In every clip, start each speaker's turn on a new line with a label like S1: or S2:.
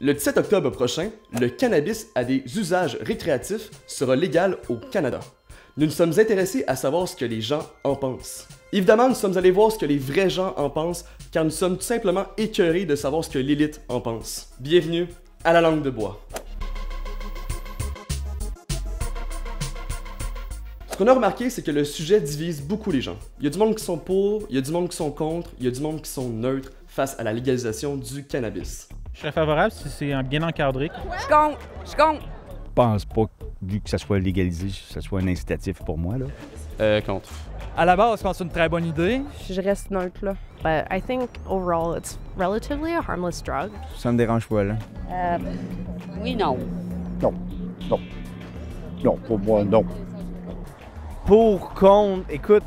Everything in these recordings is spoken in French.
S1: Le 17 octobre prochain, le cannabis à des usages récréatifs sera légal au Canada. Nous nous sommes intéressés à savoir ce que les gens en pensent. Évidemment, nous sommes allés voir ce que les vrais gens en pensent, car nous sommes tout simplement écœurés de savoir ce que l'élite en pense. Bienvenue à la langue de bois. Ce qu'on a remarqué, c'est que le sujet divise beaucoup les gens. Il y a du monde qui sont pour, il y a du monde qui sont contre, il y a du monde qui sont neutres face à la légalisation du cannabis.
S2: Je serais favorable si c'est bien encadré.
S3: Je compte.
S4: Je pense pas, vu que ça soit légalisé, que ça soit un incitatif pour moi, là.
S5: Contre.
S6: À la base, je pense que c'est une très bonne idée.
S3: Je reste neutre, là.
S7: But I think overall it's relatively a harmless drug.
S4: Ça me dérange pas, là.
S8: Oui, non.
S4: Non, pour moi, non.
S6: Pour, contre, écoute,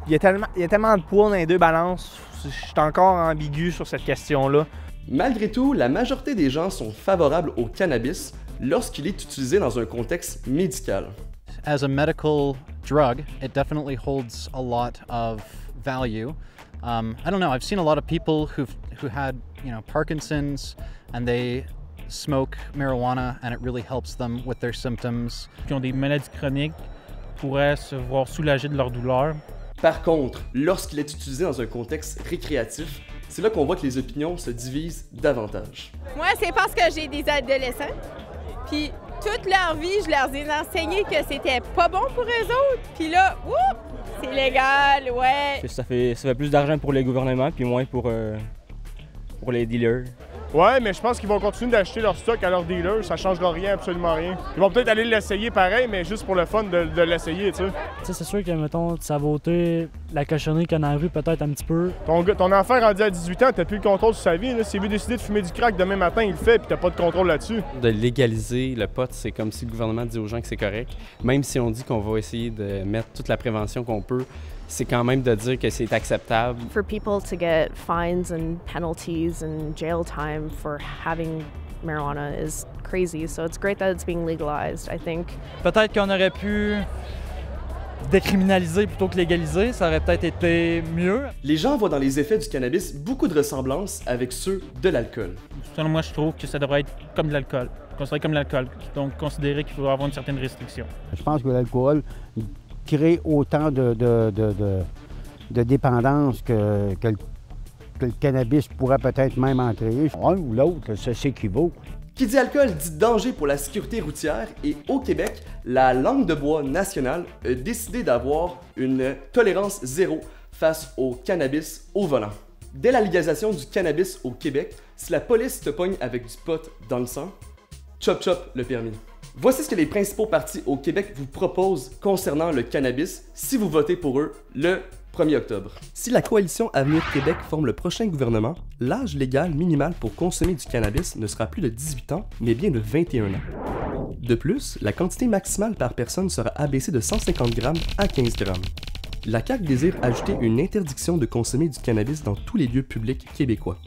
S6: il y a tellement de poids dans les deux balances. Je suis encore ambigu sur cette question-là.
S1: Malgré tout, la majorité des gens sont favorables au cannabis lorsqu'il est utilisé dans un contexte médical.
S9: As a medical drug, it definitely holds a lot of value. I don't know, I've seen a lot of people who had, Parkinson's and they smoke marijuana and it really helps them with their symptoms.
S2: Qui ont des maladies chroniques pourraient se voir soulagés de leur douleur.
S1: Par contre, lorsqu'il est utilisé dans un contexte récréatif, c'est là qu'on voit que les opinions se divisent davantage.
S10: Moi, c'est parce que j'ai des adolescents, puis toute leur vie, je leur ai enseigné que c'était pas bon pour eux autres, puis là, c'est légal, ouais.
S5: Ça fait plus d'argent pour les gouvernements, puis moins pour les dealers.
S11: Ouais, mais je pense qu'ils vont continuer d'acheter leur stock à leurs dealers, ça changera rien, absolument rien. Ils vont peut-être aller l'essayer pareil, mais juste pour le fun de l'essayer, tu sais.
S12: Tu sais, c'est sûr que, mettons, ça va ôter la cochonnerie qu'il y a dans la rue peut-être un petit peu.
S11: Ton enfant rendu à 18 ans, t'as plus le contrôle sur sa vie, là. S'il veut décider de fumer du crack demain matin, il le fait, puis t'as pas de contrôle là-dessus.
S5: De légaliser le pot, c'est comme si le gouvernement dit aux gens que c'est correct. Même si on dit qu'on va essayer de mettre toute la prévention qu'on peut, c'est quand même de dire que c'est acceptable.
S7: For people to get fines and penalties and jail time for having marijuana is crazy, so it's great that it's being legalized, I think.
S6: Peut-être qu'on aurait pu décriminaliser plutôt que légaliser, ça aurait peut-être été mieux.
S1: Les gens voient dans les effets du cannabis beaucoup de ressemblances avec ceux de l'alcool.
S2: Selon moi, je trouve que ça devrait être comme de l'alcool, considéré comme l'alcool, donc considérer qu'il faut avoir une certaine restriction.
S13: Je pense que l'alcool crée autant de dépendance que le cannabis pourrait peut-être même en créer. Un ou l'autre, ça s'équivaut.
S1: Qui dit alcool dit danger pour la sécurité routière et au Québec, la langue de bois nationale a décidé d'avoir une tolérance zéro face au cannabis au volant. Dès la légalisation du cannabis au Québec, si la police te pogne avec du pot dans le sang, chop chop le permis. Voici ce que les principaux partis au Québec vous proposent concernant le cannabis si vous votez pour eux le 1er octobre. Si la coalition Avenir Québec forme le prochain gouvernement, l'âge légal minimal pour consommer du cannabis ne sera plus de 18 ans, mais bien de 21 ans. De plus, la quantité maximale par personne sera abaissée de 150 grammes à 15 grammes. La CAQ désire ajouter une interdiction de consommer du cannabis dans tous les lieux publics québécois.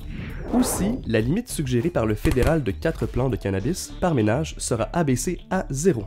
S1: Aussi, la limite suggérée par le fédéral de 4 plants de cannabis par ménage sera abaissée à 0.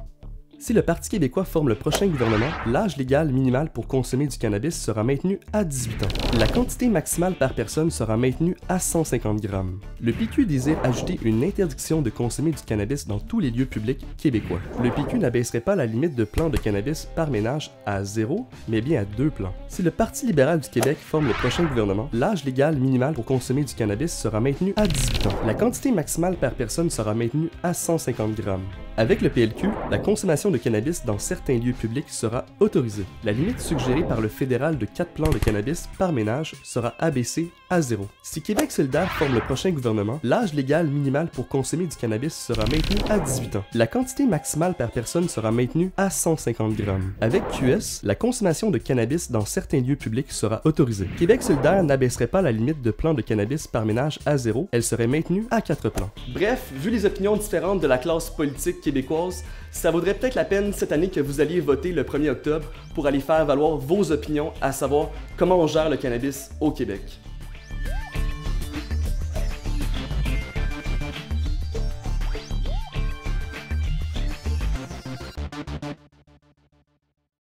S1: Si le Parti québécois forme le prochain gouvernement, l'âge légal minimal pour consommer du cannabis sera maintenu à 18 ans. La quantité maximale par personne sera maintenue à 150 grammes. Le PQ désire ajouter une interdiction de consommer du cannabis dans tous les lieux publics québécois. Le PQ n'abaisserait pas la limite de plants de cannabis par ménage à 0, mais bien à 2 plants. Si le Parti libéral du Québec forme le prochain gouvernement, l'âge légal minimal pour consommer du cannabis sera maintenu à 18 ans. La quantité maximale par personne sera maintenue à 150 grammes. Avec le PLQ, la consommation de cannabis dans certains lieux publics sera autorisée. La limite suggérée par le fédéral de 4 plants de cannabis par ménage sera abaissée à 0. Si Québec solidaire forme le prochain gouvernement, l'âge légal minimal pour consommer du cannabis sera maintenu à 18 ans. La quantité maximale par personne sera maintenue à 150 grammes. Avec QS, la consommation de cannabis dans certains lieux publics sera autorisée. Québec solidaire n'abaisserait pas la limite de plants de cannabis par ménage à 0, elle serait maintenue à 4 plants. Bref, vu les opinions différentes de la classe politique québécoise, ça vaudrait peut-être la peine cette année que vous alliez voter le 1er octobre pour aller faire valoir vos opinions, à savoir comment on gère le cannabis au Québec.